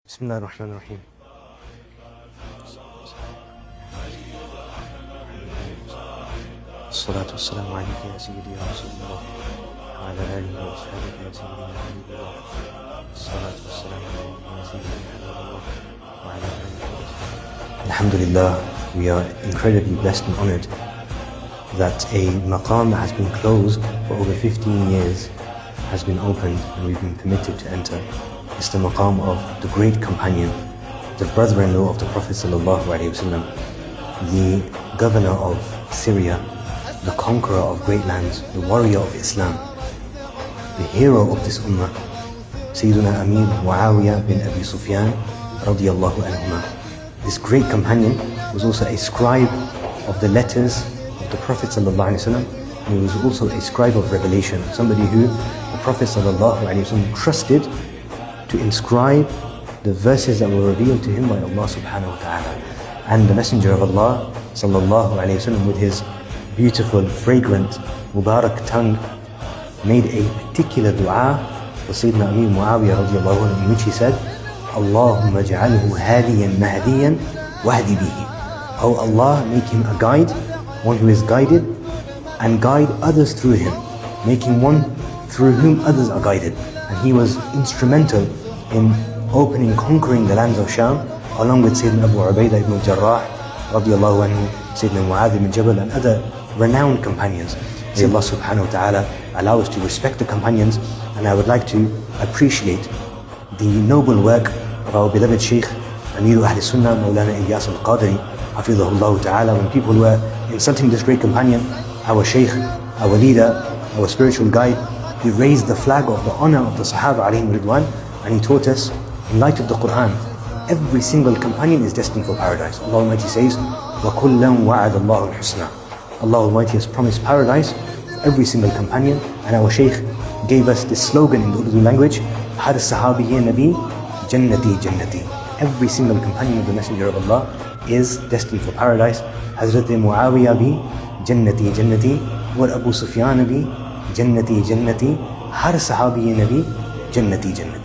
بسم الله الرحمن الرحيم. الصلاة والسلام عليك يا سيدي يا رسول الله وعلى آله وأصحابه يا سيدي يا حبيب الله. الصلاة والسلام عليك يا سيدي يا حبيب الله وعلى آله وأصحابه. Alhamdulillah, we are incredibly blessed and honored that a maqam that has been closed for over 15 years has been opened and we've been permitted to enter. It's the maqam of the great companion, the brother-in-law of the Prophet ﷺ, the governor of Syria, the conqueror of great lands, the warrior of Islam, the hero of this ummah, Sayyiduna Amir Muawiyah bin Abi Sufyan radiyallahu anhuma. This great companion was also a scribe of the letters of the Prophet ﷺ, and he was also a scribe of revelation, somebody who the Prophet ﷺ trusted to inscribe the verses that were revealed to him by Allah subhanahu wa ta'ala. And the Messenger of Allah sallallahu alayhi wa sallam, with his beautiful, fragrant, Mubarak tongue, made a particular dua for Sayyidina Amir Muawiyah radiallahu anhu, in which he said, Allahumma ja'alhu hadiyan mahdiyan wahdi bihi. Oh Allah, make him a guide, one who is guided, and guide others through him, making one through whom others are guided. And he was instrumental in conquering the lands of Sham, along with Sayyidina Abu Ubaidah ibn Jarrah radiallahu anhu, Sayyidina Mu'adh ibn Jabal, and other renowned companions. May Allah subhanahu wa ta'ala allow us to respect the companions. And I would like to appreciate the noble work of our beloved Shaykh Amir Ahl Sunnah Mawlana Ilyas al-Qadri hafidhahullah ta'ala. When people were insulting this great companion, our Shaykh, our leader, our spiritual guide, he raised the flag of the honor of the Sahaba alayhim ridwan, and he taught us, in light of the Quran, every single companion is destined for paradise. Allah Almighty says, وَكُلًّا وَعَدَ اللَّهُ الْحُسْنَى. Allah Almighty has promised paradise for every single companion. And our Shaykh gave us this slogan in the Urdu language, Har sahabi ye nabi, jannati jannati. Every single companion of the Messenger of Allah is destined for paradise. Hazrat Muawiyah bi, jannati jannati. Wa Abu Sufyan bi, jannati jannati. Har sahabi ye nabi, jannati jannati.